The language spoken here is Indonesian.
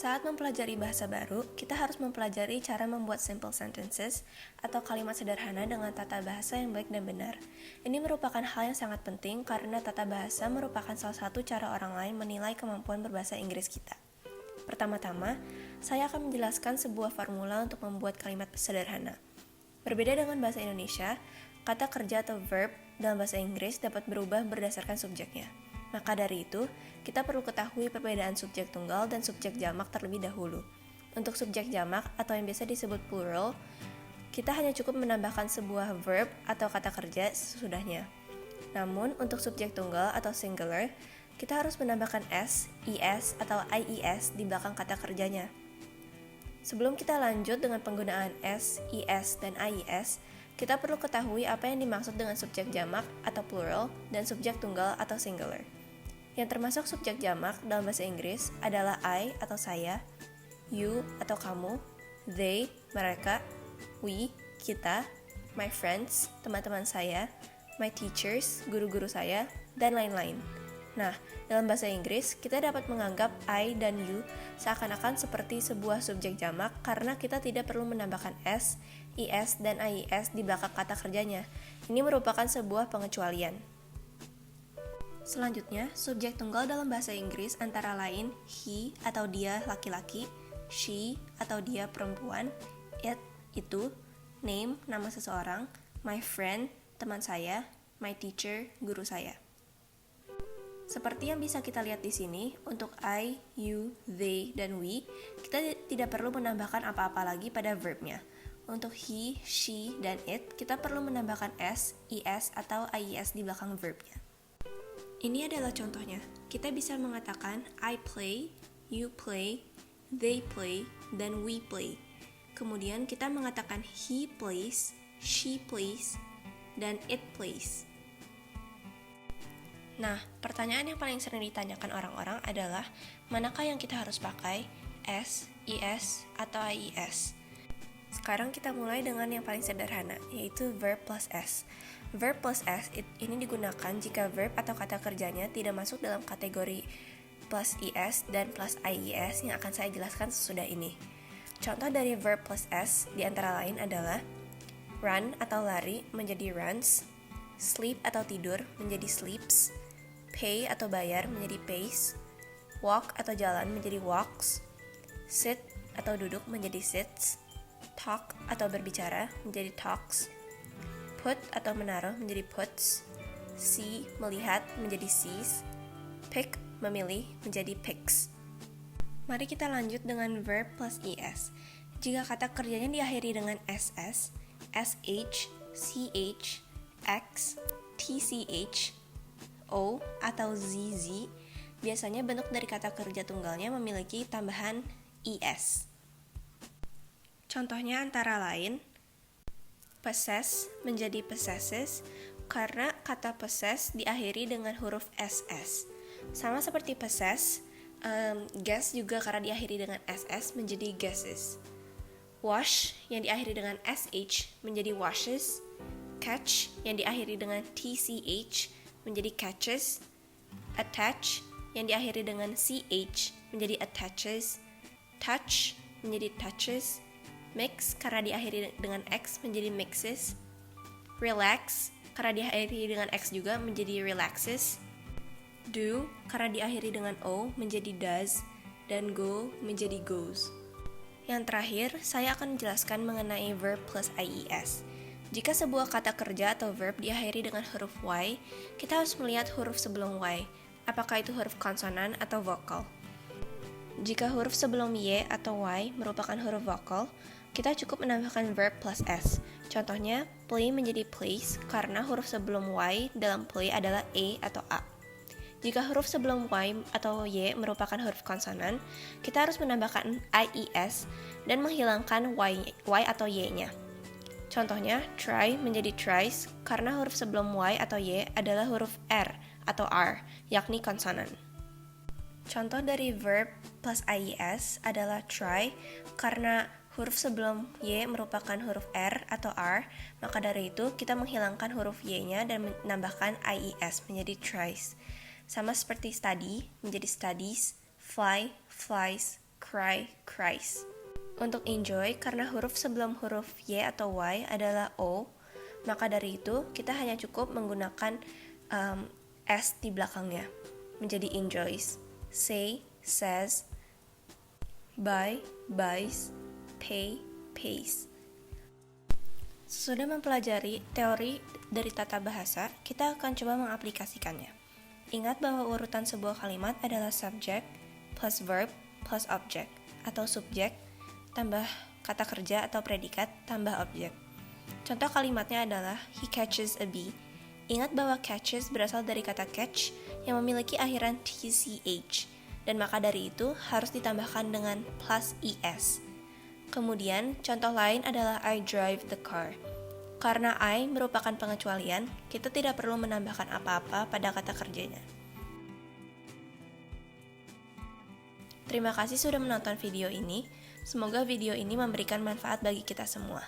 Saat mempelajari bahasa baru, kita harus mempelajari cara membuat simple sentences atau kalimat sederhana dengan tata bahasa yang baik dan benar. Ini merupakan hal yang sangat penting karena tata bahasa merupakan salah satu cara orang lain menilai kemampuan berbahasa Inggris kita. Pertama-tama, saya akan menjelaskan sebuah formula untuk membuat kalimat sederhana. Berbeda dengan bahasa Indonesia, kata kerja atau verb dalam bahasa Inggris dapat berubah berdasarkan subjeknya. Maka dari itu, kita perlu ketahui perbedaan subjek tunggal dan subjek jamak terlebih dahulu. Untuk subjek jamak atau yang biasa disebut plural, kita hanya cukup menambahkan sebuah verb atau kata kerja sesudahnya. Namun, untuk subjek tunggal atau singular, kita harus menambahkan s, is, atau ies di belakang kata kerjanya. Sebelum kita lanjut dengan penggunaan s, is, dan ies, kita perlu ketahui apa yang dimaksud dengan subjek jamak atau plural dan subjek tunggal atau singular. Yang termasuk subjek jamak dalam bahasa Inggris adalah I atau saya, you atau kamu, they, mereka, we, kita, my friends, teman-teman saya, my teachers, guru-guru saya, dan lain-lain. Nah, dalam bahasa Inggris, kita dapat menganggap I dan you seakan-akan seperti sebuah subjek jamak karena kita tidak perlu menambahkan s, is, dan ies di belakang kata kerjanya. Ini merupakan sebuah pengecualian. Selanjutnya, subjek tunggal dalam bahasa Inggris antara lain he atau dia laki-laki, she atau dia perempuan, it itu, name nama seseorang, my friend teman saya, my teacher guru saya. Seperti yang bisa kita lihat di sini, untuk I, you, they, dan we, kita tidak perlu menambahkan apa-apa lagi pada verbnya. Untuk he, she, dan it, kita perlu menambahkan s, is, atau ies di belakang verbnya. Ini adalah contohnya. Kita bisa mengatakan I play, you play, they play, dan we play. Kemudian kita mengatakan he plays, she plays, dan it plays. Nah, pertanyaan yang paling sering ditanyakan orang-orang adalah manakah yang kita harus pakai, s, is, atau ies? Sekarang kita mulai dengan yang paling sederhana, yaitu verb plus s. Verb plus s ini digunakan jika verb atau kata kerjanya tidak masuk dalam kategori plus is dan plus ies yang akan saya jelaskan sesudah ini. Contoh dari verb plus s di antara lain adalah run atau lari menjadi runs, sleep atau tidur menjadi sleeps, pay atau bayar menjadi pays, walk atau jalan menjadi walks, sit atau duduk menjadi sits, talk atau berbicara menjadi talks, put atau menaruh menjadi puts, see melihat menjadi sees, pick memilih menjadi picks. Mari kita lanjut dengan verb plus es. Jika kata kerjanya diakhiri dengan ss, sh, ch, x, tch, o, atau zz, biasanya bentuk dari kata kerja tunggalnya memiliki tambahan es. Contohnya antara lain, possess menjadi possesses karena kata possess diakhiri dengan huruf ss. Sama seperti possess, guess juga karena diakhiri dengan ss menjadi guesses. Wash yang diakhiri dengan sh menjadi washes. Catch yang diakhiri dengan tch menjadi catches. Attach yang diakhiri dengan ch menjadi attaches. Touch menjadi touches. Mix karena diakhiri dengan x menjadi mixes. Relax karena diakhiri dengan x juga menjadi relaxes. Do karena diakhiri dengan o menjadi does. Dan go menjadi goes. Yang terakhir, saya akan menjelaskan mengenai verb plus ies. Jika sebuah kata kerja atau verb diakhiri dengan huruf y, kita harus melihat huruf sebelum y. Apakah itu huruf konsonan atau vokal? Jika huruf sebelum y atau y merupakan huruf vokal, kita cukup menambahkan verb plus s. Contohnya, play menjadi plays karena huruf sebelum y dalam play adalah e atau a. Jika huruf sebelum y atau y merupakan huruf konsonan, kita harus menambahkan ies dan menghilangkan y atau y-nya. Contohnya, try menjadi tries karena huruf sebelum y atau y adalah huruf r atau r, yakni konsonan. Contoh dari verb plus ies adalah try karena huruf sebelum y merupakan huruf r atau r, maka dari itu kita menghilangkan huruf y-nya dan menambahkan ies menjadi tries. Sama seperti study menjadi studies, fly, flies, cry, cries. Untuk enjoy, karena huruf sebelum huruf Y atau Y adalah O, maka dari itu kita hanya cukup menggunakan S di belakangnya, menjadi enjoys. Say, says, buy, buys, pay, pays. Sesudah mempelajari teori dari tata bahasa, kita akan coba mengaplikasikannya. Ingat bahwa urutan sebuah kalimat adalah subject plus verb plus object, atau subjek tambah kata kerja atau predikat tambah objek. Contoh kalimatnya adalah he catches a bee. Ingat bahwa catches berasal dari kata catch yang memiliki akhiran tch, dan maka dari itu harus ditambahkan dengan plus es. Kemudian, contoh lain adalah I drive the car. Karena I merupakan pengecualian, kita tidak perlu menambahkan apa-apa pada kata kerjanya. Terima kasih sudah menonton video ini. Semoga video ini memberikan manfaat bagi kita semua.